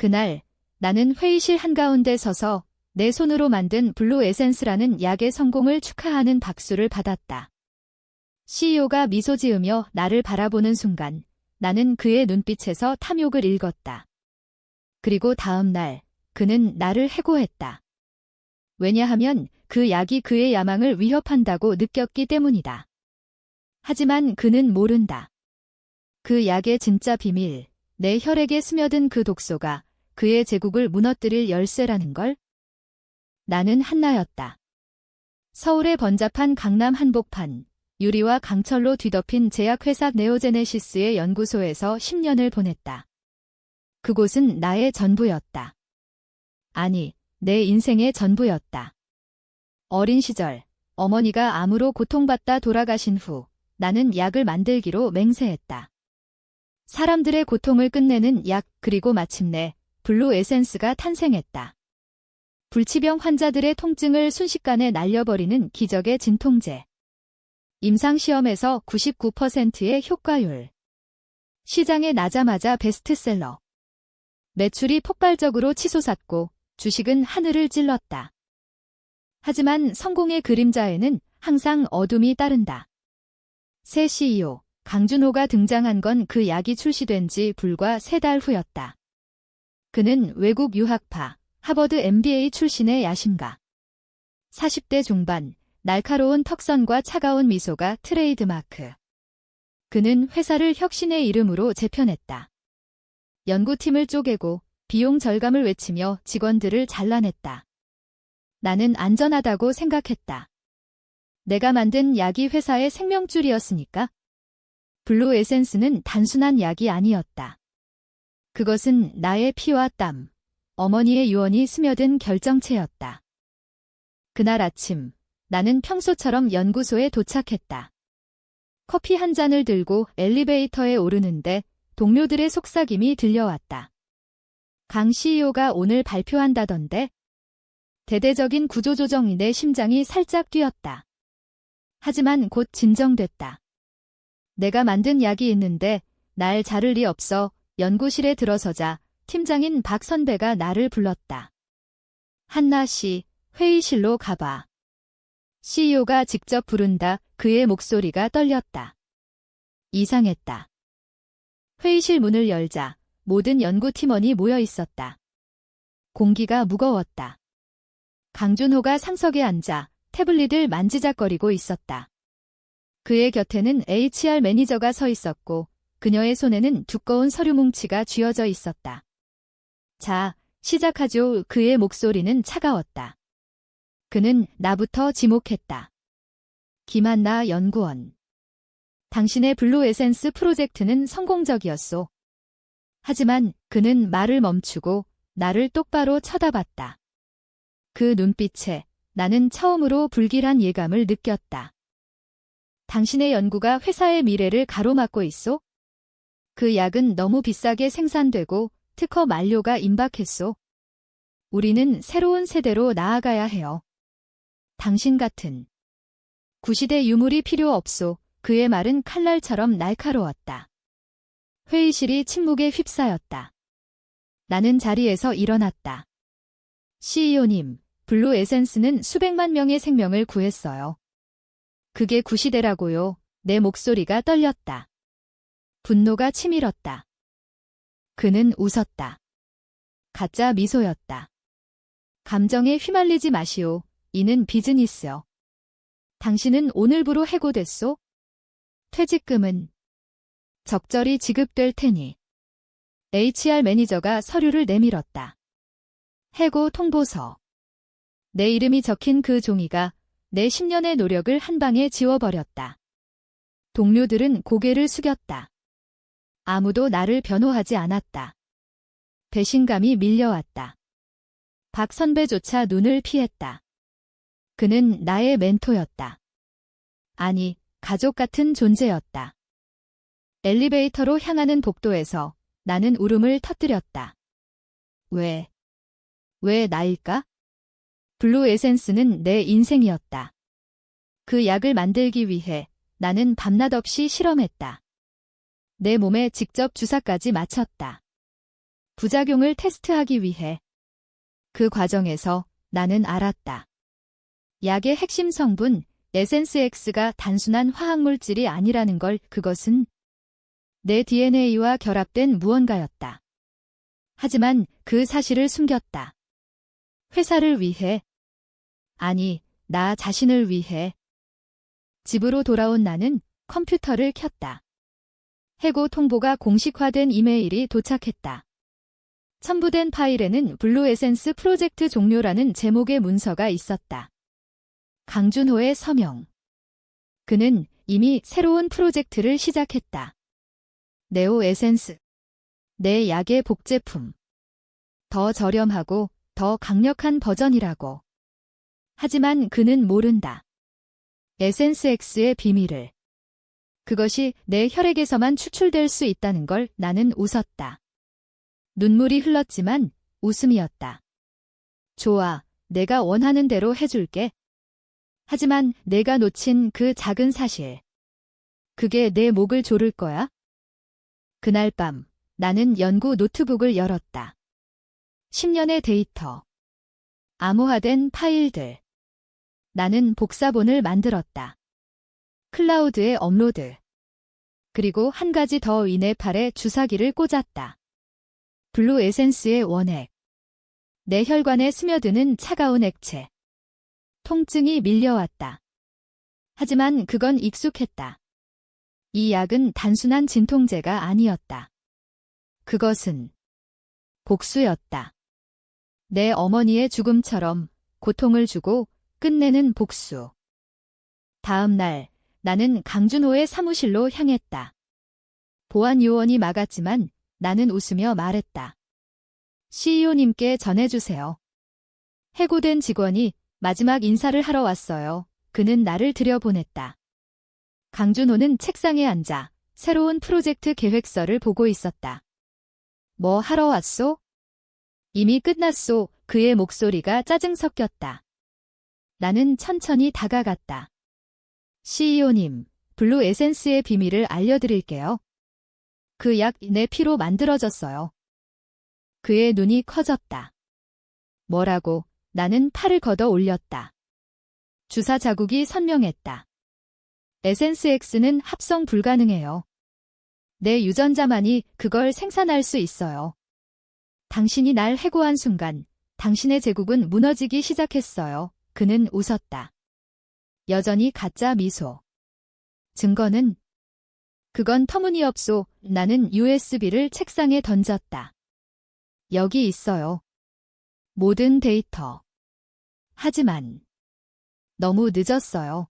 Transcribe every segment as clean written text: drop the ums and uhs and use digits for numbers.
그날 나는 회의실 한가운데 서서 내 손으로 만든 블루 에센스라는 약의 성공을 축하하는 박수를 받았다. CEO가 미소 지으며 나를 바라보는 순간 나는 그의 눈빛에서 탐욕을 읽었다. 그리고 다음 날 그는 나를 해고했다. 왜냐하면 그 약이 그의 야망을 위협한다고 느꼈기 때문이다. 하지만 그는 모른다. 그 약의 진짜 비밀, 내 혈액에 스며든 그 독소가 그의 제국을 무너뜨릴 열쇠라는 걸. 나는 한나였다. 서울의 번잡한 강남 한복판, 유리와 강철로 뒤덮인 제약회사 네오제네시스의 연구소에서 10년을 보냈다. 그곳은 나의 전부였다. 아니, 내 인생의 전부였다. 어린 시절, 어머니가 암으로 고통받다 돌아가신 후 나는 약을 만들기로 맹세했다. 사람들의 고통을 끝내는 약, 그리고 마침내 블루 에센스가 탄생했다. 불치병 환자들의 통증을 순식간에 날려버리는 기적의 진통제. 임상시험에서 99%의 효과율. 시장에 나자마자 베스트셀러. 매출이 폭발적으로 치솟았고 주식은 하늘을 찔렀다. 하지만 성공의 그림자에는 항상 어둠이 따른다. 새 CEO, 강준호가 등장한 건 그 약이 출시된 지 불과 3달 후였다. 그는 외국 유학파, 하버드 MBA 출신의 야심가. 40대 중반, 날카로운 턱선과 차가운 미소가 트레이드마크. 그는 회사를 혁신의 이름으로 재편했다. 연구팀을 쪼개고 비용 절감을 외치며 직원들을 잘라냈다. 나는 안전하다고 생각했다. 내가 만든 약이 회사의 생명줄이었으니까. 블루 에센스는 단순한 약이 아니었다. 그것은 나의 피와 땀, 어머니의 유언이 스며든 결정체였다. 그날 아침, 나는 평소처럼 연구소에 도착했다. 커피 한 잔을 들고 엘리베이터에 오르는데 동료들의 속삭임이 들려왔다. 강 CEO가 오늘 발표한다던데? 대대적인 구조조정이 내 심장이 살짝 뛰었다. 하지만 곧 진정됐다. 내가 만든 약이 있는데 날 자를 리 없어 연구실에 들어서자 팀장인 박 선배가 나를 불렀다. 한나 씨, 회의실로 가봐. CEO가 직접 부른다. 그의 목소리가 떨렸다. 이상했다. 회의실 문을 열자 모든 연구팀원이 모여 있었다. 공기가 무거웠다. 강준호가 상석에 앉아 태블릿을 만지작거리고 있었다. 그의 곁에는 HR 매니저가 서 있었고 그녀의 손에는 두꺼운 서류 뭉치가 쥐어져 있었다. 자, 시작하죠. 그의 목소리는 차가웠다. 그는 나부터 지목했다. 김한나 연구원. 당신의 블루 에센스 프로젝트는 성공적이었소. 하지만 그는 말을 멈추고 나를 똑바로 쳐다봤다. 그 눈빛에 나는 처음으로 불길한 예감을 느꼈다. 당신의 연구가 회사의 미래를 가로막고 있소? 그 약은 너무 비싸게 생산되고 특허 만료가 임박했소. 우리는 새로운 세대로 나아가야 해요. 당신 같은 구시대 유물이 필요 없소. 그의 말은 칼날처럼 날카로웠다. 회의실이 침묵에 휩싸였다. 나는 자리에서 일어났다. CEO님, 블루 에센스는 수백만 명의 생명을 구했어요. 그게 구시대라고요. 내 목소리가 떨렸다. 분노가 치밀었다. 그는 웃었다. 가짜 미소였다. 감정에 휘말리지 마시오. 이는 비즈니스요. 당신은 오늘부로 해고됐소? 퇴직금은 적절히 지급될 테니. HR 매니저가 서류를 내밀었다. 해고 통보서. 내 이름이 적힌 그 종이가 내 10년의 노력을 한 방에 지워버렸다. 동료들은 고개를 숙였다. 아무도 나를 변호하지 않았다. 배신감이 밀려왔다. 박 선배조차 눈을 피했다. 그는 나의 멘토였다. 아니, 가족 같은 존재였다. 엘리베이터로 향하는 복도에서 나는 울음을 터뜨렸다. 왜 나일까? 블루 에센스는 내 인생이었다. 그 약을 만들기 위해 나는 밤낮 없이 실험했다. 내 몸에 직접 주사까지 맞췄다. 부작용을 테스트하기 위해. 그 과정에서 나는 알았다. 약의 핵심 성분 에센스X가 단순한 화학물질이 아니라는 걸. 그것은 내 DNA와 결합된 무언가였다. 하지만 그 사실을 숨겼다. 회사를 위해. 아니, 나 자신을 위해. 집으로 돌아온 나는 컴퓨터를 켰다. 해고 통보가 공식화된 이메일이 도착했다. 첨부된 파일에는 블루 에센스 프로젝트 종료라는 제목의 문서가 있었다. 강준호의 서명. 그는 이미 새로운 프로젝트를 시작했다. 네오 에센스. 내 약의 복제품. 더 저렴하고 더 강력한 버전이라고. 하지만 그는 모른다. 에센스X의 비밀을. 그것이 내 혈액에서만 추출될 수 있다는 걸. 나는 웃었다. 눈물이 흘렀지만 웃음이었다. 좋아, 내가 원하는 대로 해줄게. 하지만 내가 놓친 그 작은 사실. 그게 내 목을 조를 거야? 그날 밤 나는 연구 노트북을 열었다. 10년의 데이터. 암호화된 파일들. 나는 복사본을 만들었다. 클라우드에 업로드. 그리고 한 가지 더. 위내 팔에 주사기를 꽂았다. 블루 에센스의 원액. 내 혈관에 스며드는 차가운 액체. 통증이 밀려왔다. 하지만 그건 익숙했다. 이 약은 단순한 진통제가 아니었다. 그것은 복수였다. 내 어머니의 죽음처럼 고통을 주고 끝내는 복수. 다음 날 나는 강준호의 사무실로 향했다. 보안 요원이 막았지만 나는 웃으며 말했다. CEO님께 전해주세요. 해고된 직원이 마지막 인사를 하러 왔어요. 그는 나를 들여보냈다. 강준호는 책상에 앉아 새로운 프로젝트 계획서를 보고 있었다. 뭐 하러 왔소? 이미 끝났소. 그의 목소리가 짜증 섞였다. 나는 천천히 다가갔다. CEO님, 블루 에센스의 비밀을 알려드릴게요. 그 약 내 피로 만들어졌어요. 그의 눈이 커졌다. 뭐라고? 나는 팔을 걷어 올렸다. 주사 자국이 선명했다. 에센스X는 합성 불가능해요. 내 유전자만이 그걸 생산할 수 있어요. 당신이 날 해고한 순간 당신의 제국은 무너지기 시작했어요. 그는 웃었다. 여전히 가짜 미소. 증거는? 그건 터무니없소. 나는 USB를 책상에 던졌다. 여기 있어요. 모든 데이터. 하지만 너무 늦었어요.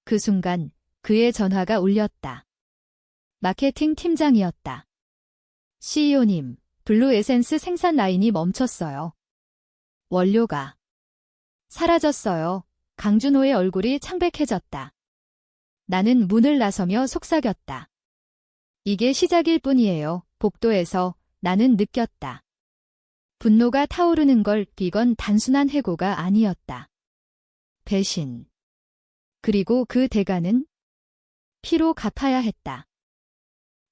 그 순간 그의 전화가 울렸다. 마케팅 팀장이었다. CEO님, 블루 에센스 생산 라인이 멈췄어요. 원료가 사라졌어요. 강준호의 얼굴이 창백해졌다. 나는 문을 나서며 속삭였다. 이게 시작일 뿐이에요. 복도에서 나는 느꼈다. 분노가 타오르는 걸. 이건 단순한 해고가 아니었다. 배신. 그리고 그 대가는 피로 갚아야 했다.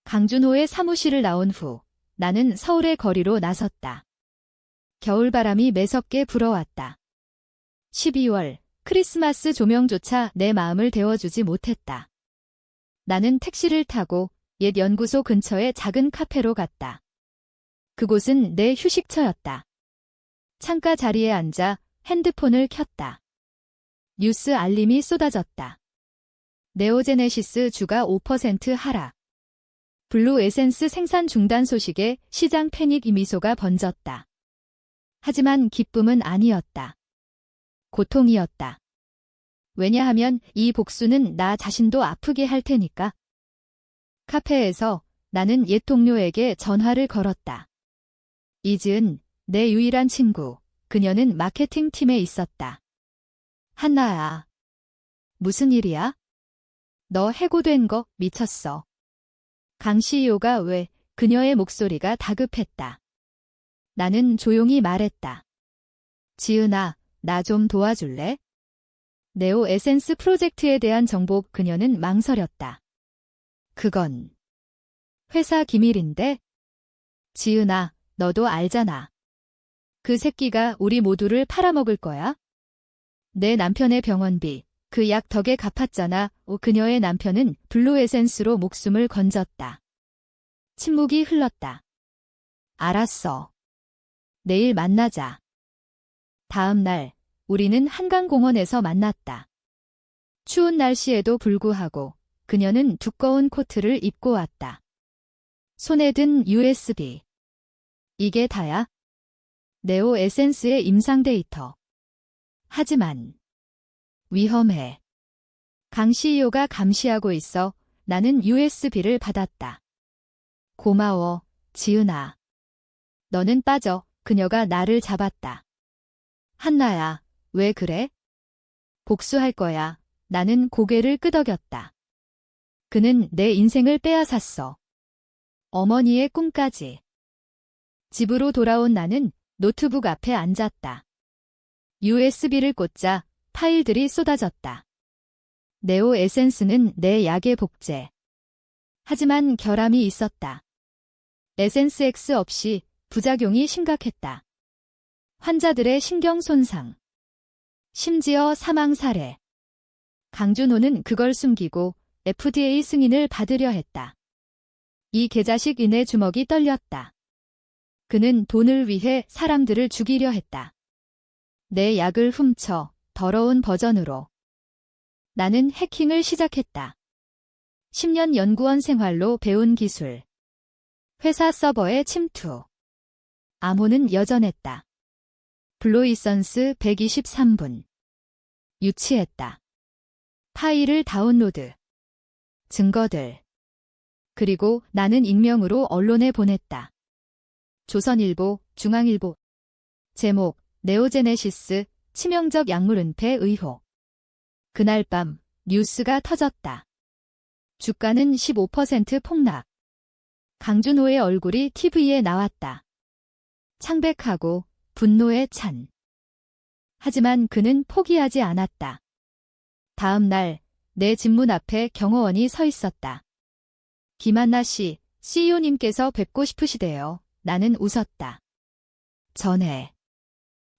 강준호의 사무실을 나온 후 나는 서울의 거리로 나섰다. 겨울바람이 매섭게 불어왔다. 12월 크리스마스 조명조차 내 마음을 데워주지 못했다. 나는 택시를 타고 옛 연구소 근처의 작은 카페로 갔다. 그곳은 내 휴식처였다. 창가 자리에 앉아 핸드폰을 켰다. 뉴스 알림이 쏟아졌다. 네오제네시스 주가 5% 하락. 블루 에센스 생산 중단 소식에 시장 패닉 미소가 번졌다. 하지만 기쁨은 아니었다. 고통이었다. 왜냐하면 이 복수는 나 자신도 아프게 할 테니까. 카페에서 나는 옛 동료에게 전화를 걸었다. 이지은, 내 유일한 친구. 그녀는 마케팅 팀에 있었다. 한나야. 무슨 일이야? 너 해고된 거 미쳤어. 강 CEO가 왜? 그녀의 목소리가 다급했다. 나는 조용히 말했다. 지은아, 나 좀 도와줄래? 네오 에센스 프로젝트에 대한 정보. 그녀는 망설였다. 그건 회사 기밀인데? 지은아, 너도 알잖아. 그 새끼가 우리 모두를 팔아먹을 거야? 내 남편의 병원비, 그 약 덕에 갚았잖아. 그녀의 남편은 블루 에센스로 목숨을 건졌다. 침묵이 흘렀다. 알았어. 내일 만나자. 다음 날, 우리는 한강공원에서 만났다. 추운 날씨에도 불구하고 그녀는 두꺼운 코트를 입고 왔다. 손에 든 USB. 이게 다야? 네오 에센스의 임상 데이터. 하지만 위험해. 강 CEO가 감시하고 있어. 나는 USB를 받았다. 고마워, 지은아. 너는 빠져. 그녀가 나를 잡았다. 한나야, 왜 그래? 복수할 거야. 나는 고개를 끄덕였다. 그는 내 인생을 빼앗았어. 어머니의 꿈까지. 집으로 돌아온 나는 노트북 앞에 앉았다. USB를 꽂자 파일들이 쏟아졌다. 네오 에센스는 내 약의 복제. 하지만 결함이 있었다. 에센스 X 없이 부작용이 심각했다. 환자들의 신경 손상. 심지어 사망 사례. 강준호는 그걸 숨기고 FDA 승인을 받으려 했다. 이 개자식인의 주먹이 떨렸다. 그는 돈을 위해 사람들을 죽이려 했다. 내 약을 훔쳐 더러운 버전으로. 나는 해킹을 시작했다. 10년 연구원 생활로 배운 기술. 회사 서버에 침투. 암호는 여전했다. 블루이선스 123분. 유치했다. 파일을 다운로드. 증거들. 그리고 나는 익명으로 언론에 보냈다. 조선일보, 중앙일보. 제목, 네오제네시스, 치명적 약물 은폐 의혹. 그날 밤 뉴스가 터졌다. 주가는 15% 폭락. 강준호의 얼굴이 TV에 나왔다. 창백하고 분노에 찬. 하지만 그는 포기하지 않았다. 다음 날 내 집문 앞에 경호원이 서 있었다. 김한나 씨, CEO님께서 뵙고 싶으시대요. 나는 웃었다. 전해.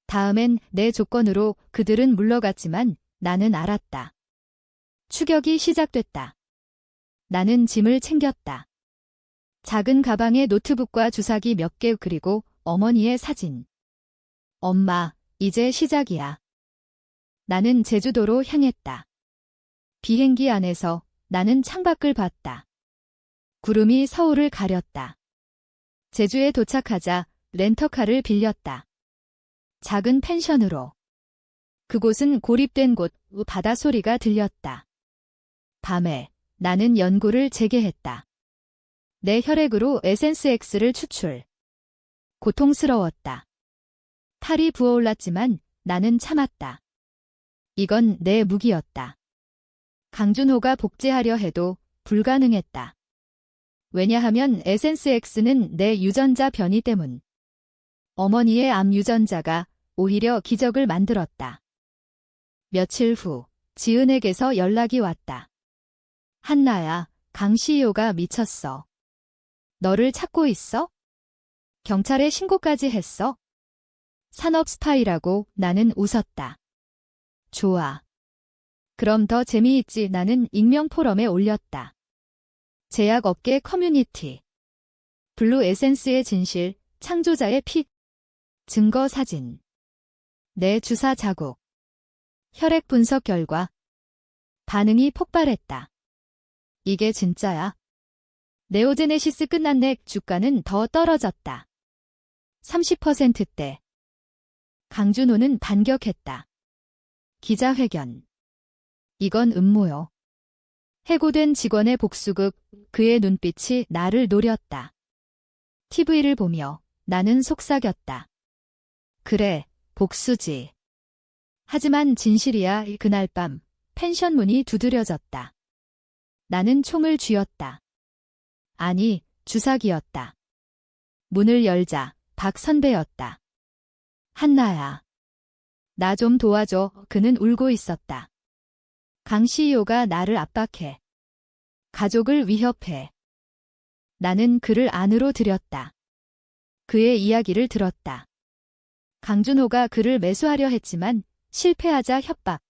다음엔 내 조건으로 그들은 물러갔지만 나는 알았다. 추격이 시작됐다. 나는 짐을 챙겼다. 작은 가방에 노트북과 주사기 몇 개 그리고 어머니의 사진. 엄마, 이제 시작이야. 나는 제주도로 향했다. 비행기 안에서 나는 창밖을 봤다. 구름이 서울을 가렸다. 제주에 도착하자 렌터카를 빌렸다. 작은 펜션으로. 그곳은 고립된 곳, 바다 소리가 들렸다. 밤에 나는 연구를 재개했다. 내 혈액으로 에센스 X를 추출. 고통스러웠다. 탈이 부어올랐지만 나는 참았다. 이건 내 무기였다. 강준호가 복제하려 해도 불가능했다. 왜냐하면 에센스 X는 내 유전자 변이 때문. 어머니의 암 유전자가 오히려 기적을 만들었다. 며칠 후 지은에게서 연락이 왔다. 한나야, 강 CEO가 미쳤어. 너를 찾고 있어? 경찰에 신고까지 했어? 산업 스파이라고. 나는 웃었다. 좋아. 그럼 더 재미있지. 나는 익명 포럼에 올렸다. 제약업계 커뮤니티. 블루 에센스의 진실, 창조자의 픽. 증거 사진. 내 주사 자국. 혈액 분석 결과. 반응이 폭발했다. 이게 진짜야? 네오제네시스 끝났네. 주가는 더 떨어졌다. 30%대. 강준호는 반격했다. 기자회견. 이건 음모요. 해고된 직원의 복수극. 그의 눈빛이 나를 노렸다. TV를 보며 나는 속삭였다. 그래, 복수지. 하지만 진실이야. 그날 밤 펜션 문이 두드려졌다. 나는 총을 쥐었다. 아니, 주사기였다. 문을 열자 박 선배였다. 한나야. 나 좀 도와줘. 그는 울고 있었다. 강 CEO가 나를 압박해. 가족을 위협해. 나는 그를 안으로 들였다. 그의 이야기를 들었다. 강준호가 그를 매수하려 했지만 실패하자 협박.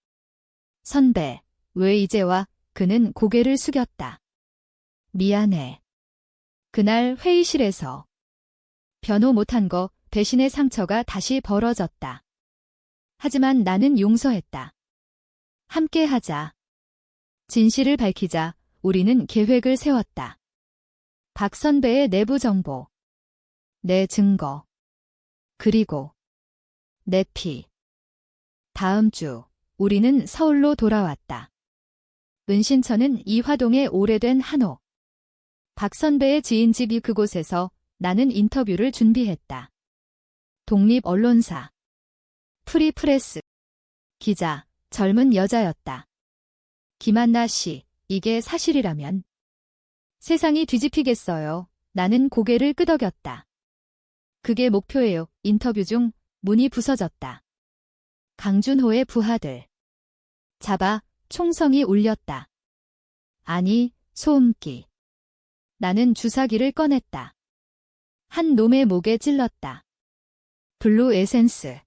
선배, 왜 이제 와? 그는 고개를 숙였다. 미안해. 그날 회의실에서 변호 못한 거 배신의 상처가 다시 벌어졌다. 하지만 나는 용서했다. 함께 하자. 진실을 밝히자 우리는 계획을 세웠다. 박 선배의 내부 정보, 내 증거, 그리고 내 피. 다음 주 우리는 서울로 돌아왔다. 은신처는 이화동의 오래된 한옥. 박 선배의 지인 집이 그곳에서 나는 인터뷰를 준비했다. 독립 언론사, 프리프레스, 기자, 젊은 여자였다. 김한나 씨, 이게 사실이라면 세상이 뒤집히겠어요. 나는 고개를 끄덕였다. 그게 목표예요. 인터뷰 중 문이 부서졌다. 강준호의 부하들. 잡아, 총성이 울렸다. 아니, 소음기. 나는 주사기를 꺼냈다. 한 놈의 목에 찔렀다. 블루 에센스.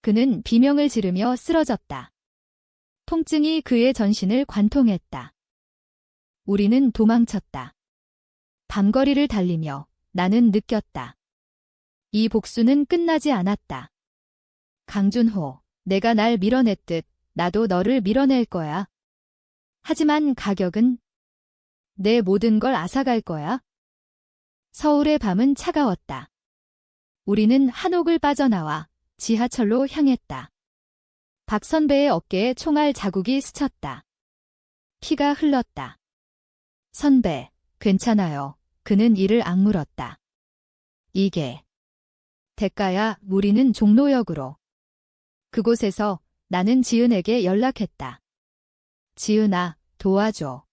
그는 비명을 지르며 쓰러졌다. 통증이 그의 전신을 관통했다. 우리는 도망쳤다. 밤거리를 달리며 나는 느꼈다. 이 복수는 끝나지 않았다. 강준호, 내가 날 밀어냈듯 나도 너를 밀어낼 거야. 하지만 가격은 내 모든 걸 앗아갈 거야. 서울의 밤은 차가웠다. 우리는 한옥을 빠져나와 지하철로 향했다. 박 선배의 어깨에 총알 자국이 스쳤다. 피가 흘렀다. 선배, 괜찮아요. 그는 이를 악물었다. 이게 대가야. 우리는 종로역으로. 그곳에서 나는 지은에게 연락했다. 지은아, 도와줘.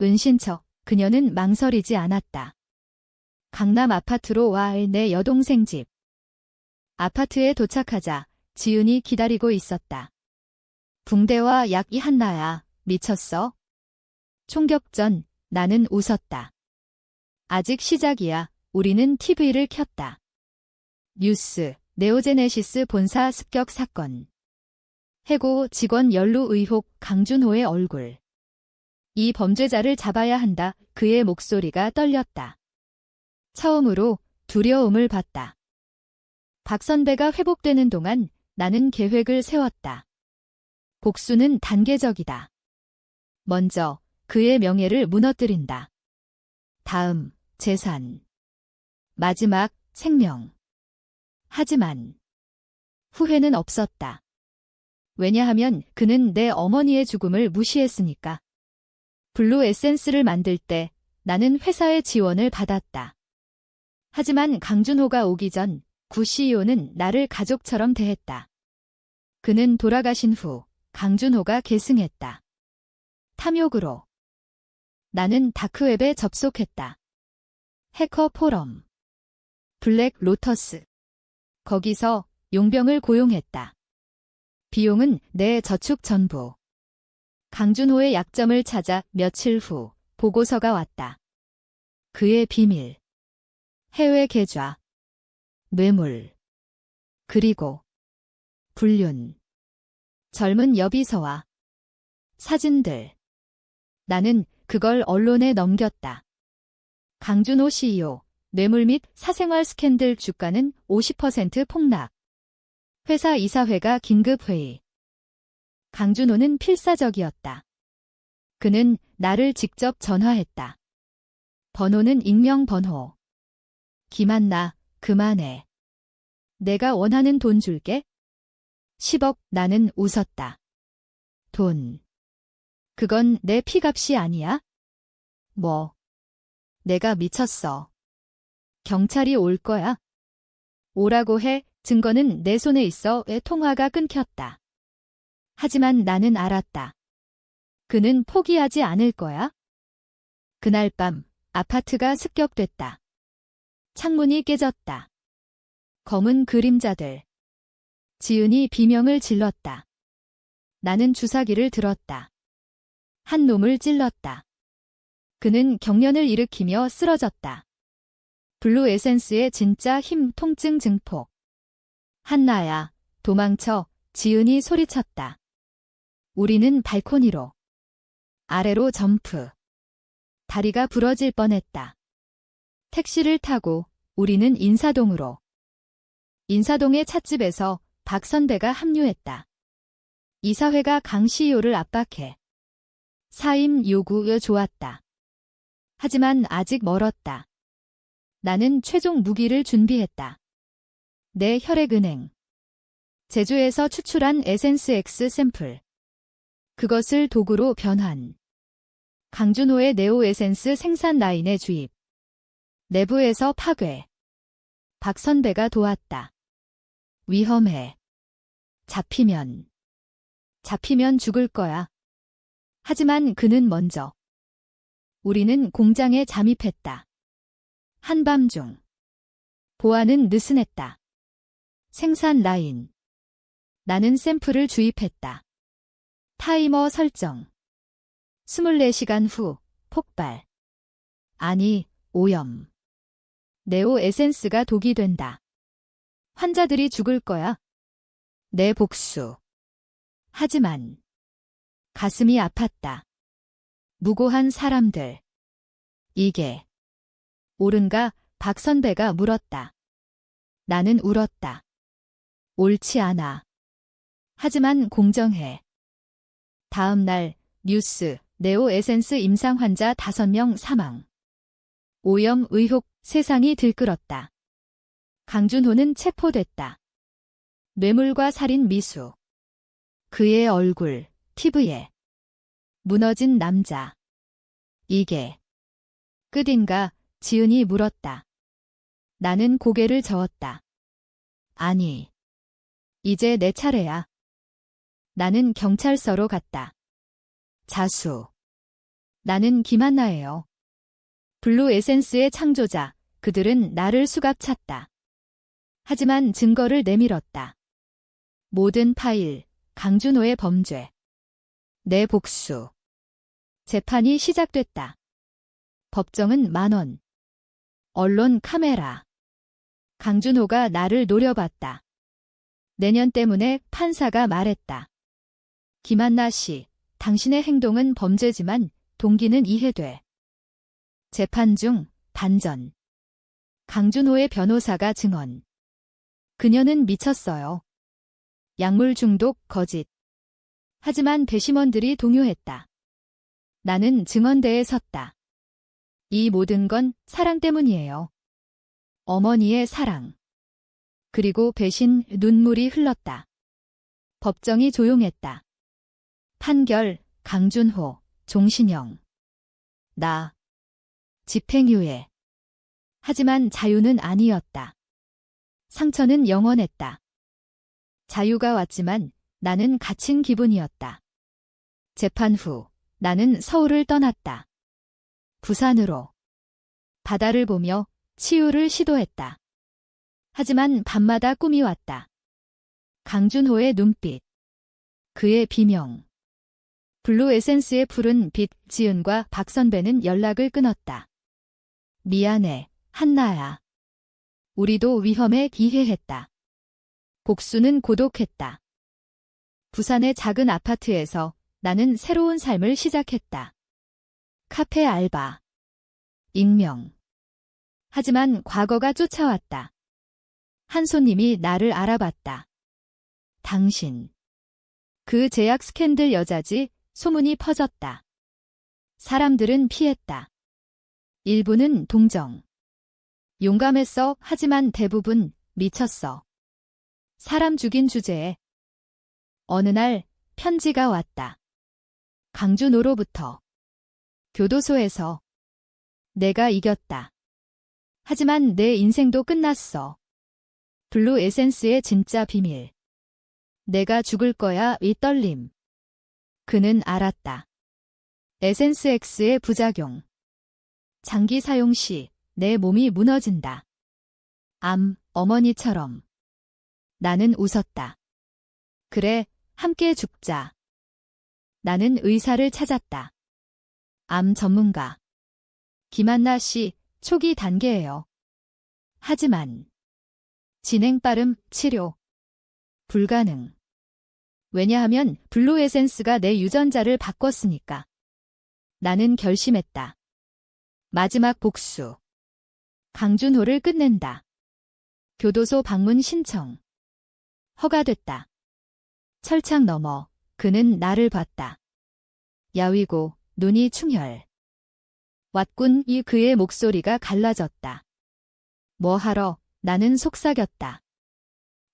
은신처. 그녀는 망설이지 않았다. 강남 아파트로 와. 내 여동생 집. 아파트에 도착하자 지은이 기다리고 있었다. 붕대와 약이 한나야. 미쳤어? 총격 전 나는 웃었다. 아직 시작이야. 우리는 TV를 켰다. 뉴스, 네오제네시스 본사 습격 사건. 해고 직원 연루 의혹. 강준호의 얼굴. 이 범죄자를 잡아야 한다. 그의 목소리가 떨렸다. 처음으로 두려움을 봤다. 박 선배가 회복되는 동안 나는 계획을 세웠다. 복수는 단계적이다. 먼저 그의 명예를 무너뜨린다. 다음, 재산. 마지막, 생명. 하지만 후회는 없었다. 왜냐하면 그는 내 어머니의 죽음을 무시했으니까. 블루 에센스를 만들 때 나는 회사의 지원을 받았다. 하지만 강준호가 오기 전 구 CEO는 나를 가족처럼 대했다. 그는 돌아가신 후 강준호가 계승했다. 탐욕으로. 나는 다크웹에 접속했다. 해커 포럼. 블랙 로터스. 거기서 용병을 고용했다. 비용은 내 저축 전부. 강준호의 약점을 찾아 며칠 후 보고서가 왔다. 그의 비밀. 해외 계좌. 뇌물. 그리고 불륜. 젊은 여비서와 사진들. 나는 그걸 언론에 넘겼다. 강준호 CEO, 뇌물 및 사생활 스캔들 주가는 50% 폭락. 회사 이사회가 긴급회의. 강준호는 필사적이었다. 그는 나를 직접 전화했다. 번호는 익명 번호. 김한나, 그만해. 내가 원하는 돈 줄게. 10억. 나는 웃었다. 돈. 그건 내 피값이 아니야? 뭐. 내가 미쳤어. 경찰이 올 거야. 오라고 해. 증거는 내 손에 있어. 왜 통화가 끊겼다. 하지만 나는 알았다. 그는 포기하지 않을 거야. 그날 밤 아파트가 습격됐다. 창문이 깨졌다. 검은 그림자들. 지은이 비명을 질렀다. 나는 주사기를 들었다. 한 놈을 찔렀다. 그는 경련을 일으키며 쓰러졌다. 블루 에센스의 진짜 힘 통증 증폭. 한나야, 도망쳐, 지은이 소리쳤다. 우리는 발코니로. 아래로 점프. 다리가 부러질 뻔했다. 택시를 타고 우리는 인사동으로. 인사동의 찻집에서 박 선배가 합류했다. 이사회가 강 CEO를 압박해. 사임 요구가 좋았다. 하지만 아직 멀었다. 나는 최종 무기를 준비했다. 내 혈액은행. 제주에서 추출한 에센스 X 샘플. 그것을 도구로 변환. 강준호의 네오 에센스 생산 라인에 주입. 내부에서 파괴. 박 선배가 도왔다. 위험해. 잡히면 죽을 거야. 하지만 그는 먼저. 우리는 공장에 잠입했다. 한밤중. 보안은 느슨했다. 생산 라인. 나는 샘플을 주입했다. 타이머 설정. 24시간 후, 폭발. 아니, 오염. 네오 에센스가 독이 된다. 환자들이 죽을 거야. 내 복수. 하지만 가슴이 아팠다. 무고한 사람들. 이게 옳은가? 박 선배가 물었다. 나는 울었다. 옳지 않아. 하지만 공정해. 다음 날 뉴스. 네오 에센스 임상 환자 5명 사망. 오염 의혹. 세상이 들끓었다. 강준호는 체포됐다. 뇌물과 살인 미수. 그의 얼굴, TV에. 무너진 남자. 이게 끝인가? 지은이 물었다. 나는 고개를 저었다. 아니. 이제 내 차례야. 나는 경찰서로 갔다. 자수. 나는 김한나예요. 블루 에센스의 창조자. 그들은 나를 수갑찼다. 하지만 증거를 내밀었다. 모든 파일. 강준호의 범죄. 내 복수. 재판이 시작됐다. 법정은 10,000원. 언론 카메라. 강준호가 나를 노려봤다. 내년 때문에 판사가 말했다. 김한나 씨, 당신의 행동은 범죄지만 동기는 이해돼. 재판 중 반전. 강준호의 변호사가 증언. 그녀는 미쳤어요. 약물 중독, 거짓. 하지만 배심원들이 동요했다. 나는 증언대에 섰다. 이 모든 건 사랑 때문이에요. 어머니의 사랑. 그리고 배신, 눈물이 흘렀다. 법정이 조용했다. 판결, 강준호, 종신형. 나. 집행유예. 하지만 자유는 아니었다. 상처는 영원했다. 자유가 왔지만 나는 갇힌 기분이었다. 재판 후 나는 서울을 떠났다. 부산으로. 바다를 보며 치유를 시도했다. 하지만 밤마다 꿈이 왔다. 강준호의 눈빛. 그의 비명. 블루 에센스의 푸른 빛. 지은과 박 선배는 연락을 끊었다. 미안해, 한나야. 우리도 위험에 기회했다. 복수는 고독했다. 부산의 작은 아파트에서 나는 새로운 삶을 시작했다. 카페 알바. 익명. 하지만 과거가 쫓아왔다. 한 손님이 나를 알아봤다. 당신. 그 제약 스캔들 여자지. 소문이 퍼졌다. 사람들은 피했다. 일부는 동정. 용감했어. 하지만 대부분 미쳤어. 사람 죽인 주제에. 어느 날 편지가 왔다. 강준호로부터. 교도소에서. 내가 이겼다. 하지만 내 인생도 끝났어. 블루 에센스의 진짜 비밀. 내가 죽을 거야. 이 떨림. 그는 알았다. 에센스 X의 부작용. 장기 사용 시 내 몸이 무너진다. 암, 어머니처럼. 나는 웃었다. 그래, 함께 죽자. 나는 의사를 찾았다. 암 전문가. 김한나 씨, 초기 단계예요. 하지만 진행 빠름, 치료 불가능. 왜냐하면 블루 에센스가 내 유전자를 바꿨으니까. 나는 결심했다. 마지막 복수. 강준호를 끝낸다. 교도소 방문 신청. 허가됐다. 철창 너머 그는 나를 봤다. 야위고 눈이 충혈. 왓군 이 그의 목소리가 갈라졌다. 뭐하러 나는 속삭였다.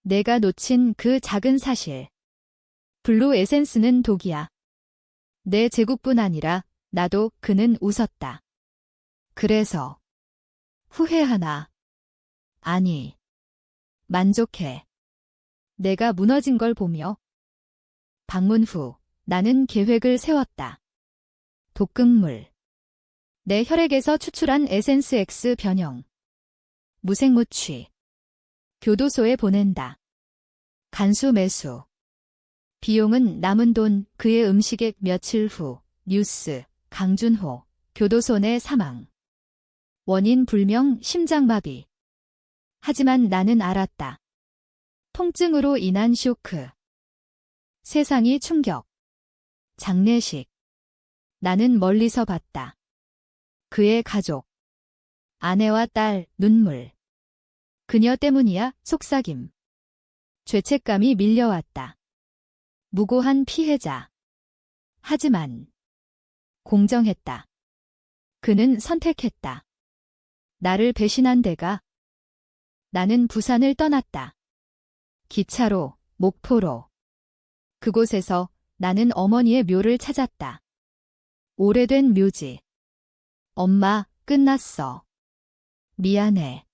내가 놓친 그 작은 사실. 블루 에센스는 독이야. 내 제국뿐 아니라 나도. 그는 웃었다. 그래서 후회하나? 아니. 만족해. 내가 무너진 걸 보며. 방문 후 나는 계획을 세웠다. 독극물. 내 혈액에서 추출한 에센스 X 변형. 무색무취. 교도소에 보낸다. 간수 매수. 비용은 남은 돈. 그의 음식에 며칠 후 뉴스. 강준호 교도소 내 사망. 원인 불명 심장마비. 하지만 나는 알았다. 통증으로 인한 쇼크. 세상이 충격. 장례식. 나는 멀리서 봤다. 그의 가족. 아내와 딸, 눈물. 그녀 때문이야. 속삭임. 죄책감이 밀려왔다. 무고한 피해자. 하지만 공정했다. 그는 선택했다. 나를 배신한 대가. 나는 부산을 떠났다. 기차로, 목포로. 그곳에서 나는 어머니의 묘를 찾았다. 오래된 묘지. 엄마, 끝났어. 미안해.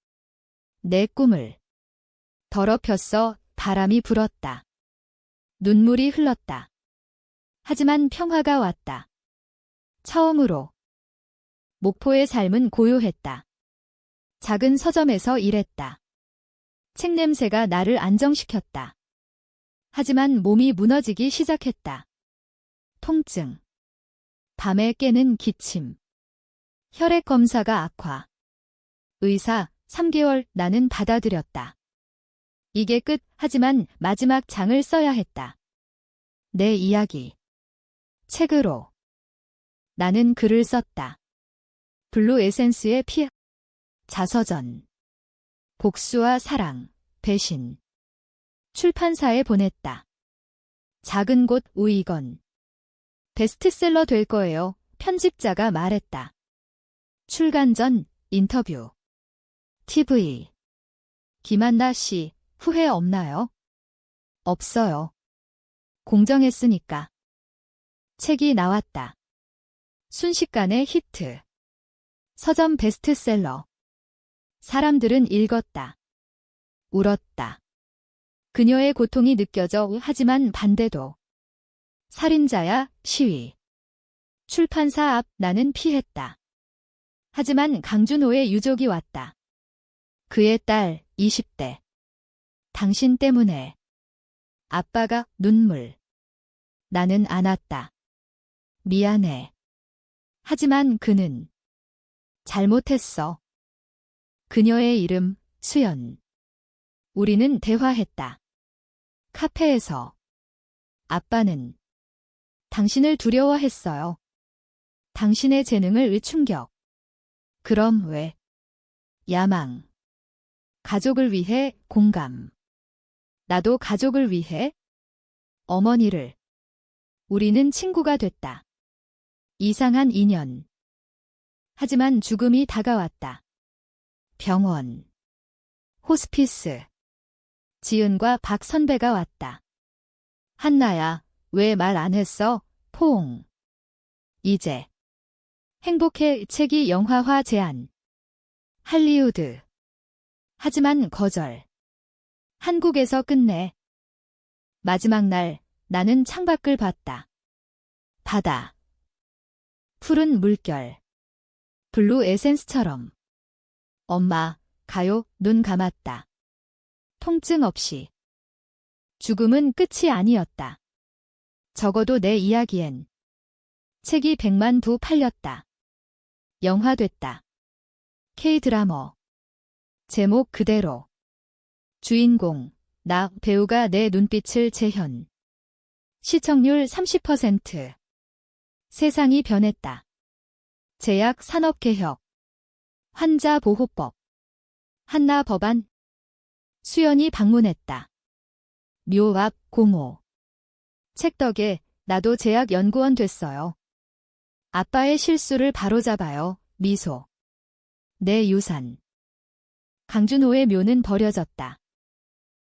내 꿈을 더럽혔어. 바람이 불었다. 눈물이 흘렀다. 하지만 평화가 왔다. 처음으로. 목포의 삶은 고요했다. 작은 서점에서 일했다. 책 냄새가 나를 안정시켰다. 하지만 몸이 무너지기 시작했다. 통증. 밤에 깨는 기침. 혈액 검사가 악화. 의사, 3개월. 나는 받아들였다. 이게 끝. 하지만 마지막 장을 써야 했다. 내 이야기. 책으로. 나는 글을 썼다. 블루 에센스의 피. 자서전. 복수와 사랑, 배신. 출판사에 보냈다. 작은 곳 우이건. 베스트셀러 될 거예요. 편집자가 말했다. 출간 전 인터뷰. TV. 김한나 씨, 후회 없나요? 없어요. 공정했으니까. 책이 나왔다. 순식간에 히트. 서점 베스트셀러. 사람들은 읽었다. 울었다. 그녀의 고통이 느껴져. 하지만 반대도. 살인자야. 시위. 출판사 앞. 나는 피했다. 하지만 강준호의 유족이 왔다. 그의 딸 20대. 당신 때문에. 아빠가. 눈물. 나는 안았다. 미안해. 하지만 그는 잘못했어. 그녀의 이름 수연. 우리는 대화했다. 카페에서. 아빠는 당신을 두려워했어요. 당신의 재능을 충격. 그럼 왜? 야망. 가족을 위해 공감. 나도 가족을 위해. 어머니를. 우리는 친구가 됐다. 이상한 인연. 하지만 죽음이 다가왔다. 병원. 호스피스. 지은과 박 선배가 왔다. 한나야, 왜 말 안 했어? 포옹. 이제. 행복해. 책이 영화화 제안. 할리우드. 하지만 거절. 한국에서 끝내. 마지막 날 나는 창밖을 봤다. 바다. 푸른 물결. 블루 에센스처럼. 엄마, 가요. 눈 감았다. 통증 없이. 죽음은 끝이 아니었다. 적어도 내 이야기엔. 책이 100만 부 팔렸다. 영화됐다. K-드라머. 제목 그대로. 주인공, 나 배우가 내 눈빛을 재현. 시청률 30%. 세상이 변했다. 제약 산업개혁. 환자보호법. 한나 법안. 수연이 방문했다. 묘 앞 공호. 책 덕에 나도 제약연구원 됐어요. 아빠의 실수를 바로잡아요. 미소. 내 유산. 강준호의 묘는 버려졌다.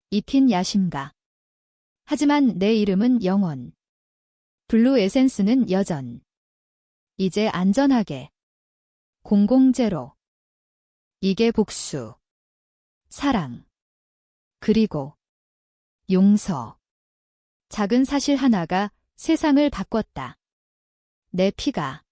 익힌 야심가. 하지만 내 이름은 영원. 블루 에센스는 여전. 이제 안전하게. 000. 이게 복수. 사랑. 그리고 용서. 작은 사실 하나가 세상을 바꿨다. 내 피가